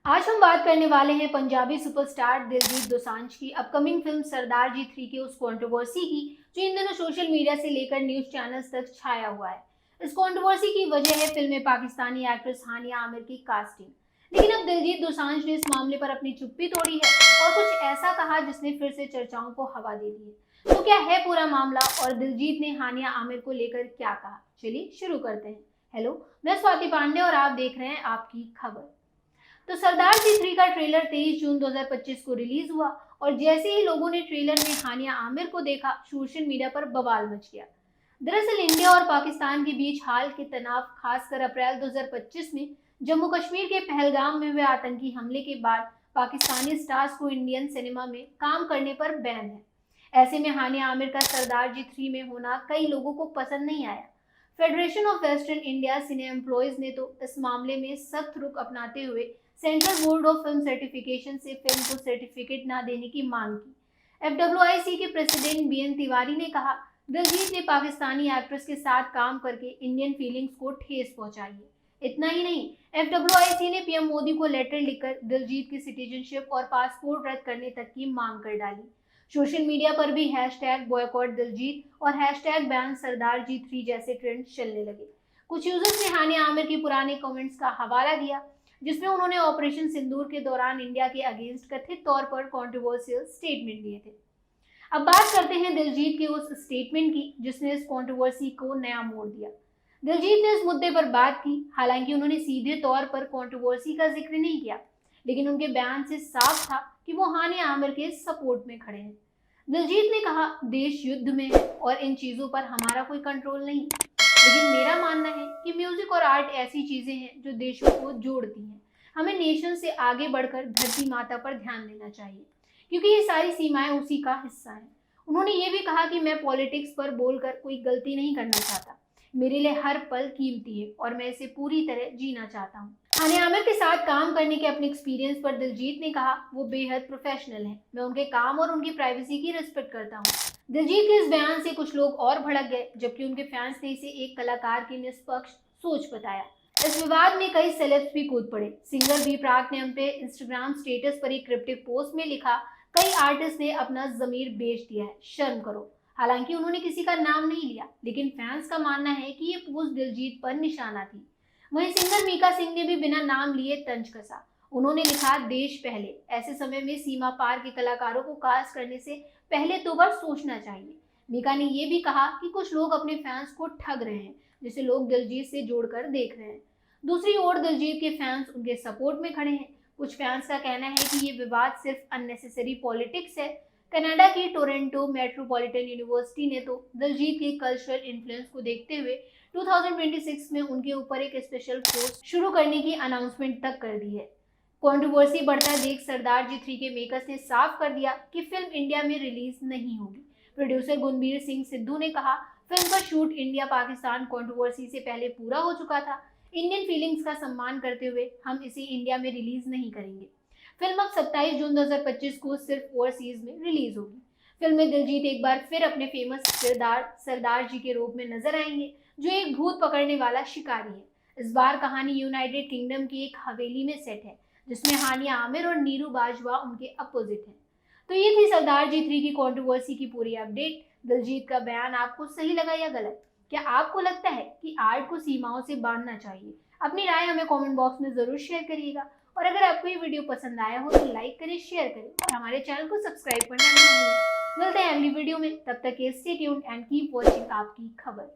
आज हम बात करने वाले हैं पंजाबी सुपरस्टार दिलजीत दोसांझ की अपकमिंग फिल्म सरदार जी 3 की उस कंट्रोवर्सी की जो इन दिनों सोशल मीडिया से लेकर न्यूज चैनल्स तक छाया हुआ है। इस कंट्रोवर्सी की वजह है फिल्म में पाकिस्तानी एक्ट्रेस हानिया आमिर की कास्टिंग। लेकिन अब दिलजीत दोसांझ ने इस मामले पर अपनी चुप्पी तोड़ी है और कुछ ऐसा कहा जिसने फिर से चर्चाओं को हवा दे दी है। तो क्या है पूरा मामला और दिलजीत ने हानिया आमिर को लेकर क्या कहा, चलिए शुरू करते हैं। हेलो, मैं स्वाति पांडे और आप देख रहे हैं आपकी खबर। तो सरदार जी 3 का ट्रेलर 23 जून 2025 को रिलीज हुआ और जैसे ही लोगों ने ट्रेलर में हानिया आमिर को देखा, सोशल मीडिया पर बवाल मच गया। दरअसल इंडिया और पाकिस्तान के बीच हाल के तनाव, खासकर अप्रैल 2025 में जम्मू कश्मीर के पहलगाम में हुए आतंकी हमले के बाद पाकिस्तानी स्टार्स को इंडियन सिनेमा में काम करने पर बैन है। ऐसे में हानिया आमिर का सरदार जी 3 में होना कई लोगों को पसंद नहीं आया। Federation of western India cine employees ने तो इस मामले में सख्त रुख अपनाते हुए central board of film certification से फिल्म को सर्टिफिकेट न देने की मांग की। एफडब्ल्यूआईसी के प्रेसिडेंट बीएन तिवारी ने कहा, दिलजीत ने पाकिस्तानी एक्ट्रेस के साथ काम करके इंडियन फीलिंग्स को ठेस पहुंचाई है। इतना ही नहीं, एफडब्ल्यूआईसी ने पीएम मोदी को लेटर लिखकर दिलजीत की सिटीजनशिप और पासपोर्ट रद्द करने तक की मांग कर डाली। सोशल मीडिया पर भी हैशटैग बॉयकॉट दिलजीत और हैशटैग बैन सरदार जी 3 जैसे ट्रेंड चलने लगे। कुछ यूजर्स ने हानिया आमिर के पुराने कमेंट्स का हवाला दिया, जिसमें उन्होंने ऑपरेशन सिंदूर के दौरान इंडिया के अगेंस्ट कथित तौर पर कंट्रोवर्शियल स्टेटमेंट दिए थे। अब बात करते हैं दिलजीत के उस स्टेटमेंट की जिसने इस कंट्रोवर्सी को नया मोड़ दिया। दिलजीत ने इस मुद्दे पर बात की, हालांकि उन्होंने सीधे तौर पर कंट्रोवर्सी का जिक्र नहीं किया, लेकिन उनके बयान से साफ था कि वो हानिया आमिर के सपोर्ट में खड़े हैं। दिलजीत ने कहा, देश युद्ध में है और इन चीजों पर हमारा कोई कंट्रोल नहीं, लेकिन मेरा मानना है कि म्यूजिक और आर्ट ऐसी चीजें हैं जो देशों को जोड़ती हैं। हमें नेशन से आगे बढ़कर धरती माता पर ध्यान देना चाहिए, क्योंकि ये सारी सीमाएं उसी का हिस्सा हैं। उन्होंने ये भी कहा कि मैं पॉलिटिक्स पर बोलकर कोई गलती नहीं करना चाहता। मेरे लिए हर पल कीमती है और मैं इसे पूरी तरह जीना चाहता हूँ। हानिया आमिर के साथ काम करने के अपने एक्सपीरियंस पर दिलजीत ने कहा, वो बेहद प्रोफेशनल हैं। मैं उनके काम और उनकी प्राइवेसी की रिस्पेक्ट करता हूँ। दिलजीत के इस बयान से कुछ लोग और भड़क गए, जबकि उनके फैंस ने इसे एक कलाकार की निष्पक्ष सोच बताया। इस विवाद में कई सेलेब्स भी कूद पड़े। सिंगर बी प्राक ने अपने इंस्टाग्राम स्टेटस पर एक क्रिप्टिक पोस्ट में लिखा, कई आर्टिस्ट ने अपना जमीर बेच दिया है, शर्म करो। हालांकि उन्होंने किसी का नाम नहीं लिया, लेकिन फैंस का मानना है कि ये पोस्ट दिलजीत पर निशाना थी। वहीं सिंगर मीका सिंह ने भी बिना नाम लिए तंज कसा। उन्होंने लिखा, देश पहले। ऐसे समय में सीमा पार के कलाकारों को कास्ट करने से पहले 2 बार सोचना चाहिए। मीका ने यह भी कहा कि कुछ लोग अपने फैंस को ठग रहे हैं, जिसे लोग दिलजीत से जोड़कर देख रहे हैं। दूसरी ओर दिलजीत के फैंस उनके सपोर्ट में खड़े हैं। कुछ फैंस का कहना है कि ये विवाद सिर्फ अननेसेसरी पॉलिटिक्स है। कनाडा की टोरंटो मेट्रोपॉलिटन यूनिवर्सिटी ने तो दिलजीत के कल्चरल इन्फ्लुएंस को देखते हुए 2026 में उनके ऊपर एक स्पेशल कोर्स शुरू करने की अनाउंसमेंट तक कर दी है। कंट्रोवर्सी बढ़ता देख सरदार जी 3 के मेकर्स ने साफ कर दिया कि फिल्म इंडिया में रिलीज नहीं होगी। प्रोड्यूसर गुनबीर सिंह सिद्धू ने कहा, फिल्म का शूट इंडिया पाकिस्तान कंट्रोवर्सी से पहले पूरा हो चुका था। इंडियन फीलिंग्स का सम्मान करते हुए हम इसे इंडिया में रिलीज नहीं करेंगे। फिल्म अब 27 जून 2025 को सिर्फ ओवरसीज में रिलीज होगी। फिल्म में दिलजीत एक बार फिर अपने फेमस किरदार सरदार जी के रूप में नजर आएंगे, जो एक भूत पकड़ने वाला शिकारी है। इस बार कहानी यूनाइटेड किंगडम की एक हवेली में सेट है, जिसमें हानिया आमिर और नीरू बाजवा उनके अपोजिट हैं। तो ये थी सरदार जी 3 की कंट्रोवर्सी की पूरी अपडेट। दिलजीत का बयान आपको सही लगा या गलत? क्या आपको लगता है कि आर्ट को सीमाओं से बांधना चाहिए? अपनी राय हमें कमेंट बॉक्स में जरूर शेयर करिएगा और अगर आपको ये वीडियो पसंद आया हो तो लाइक करें, शेयर करें और हमारे चैनल को सब्सक्राइब करना ना भूलें। मिलते हैं अगली वीडियो में, तब तक के stay tuned and keep watching आपकी खबर।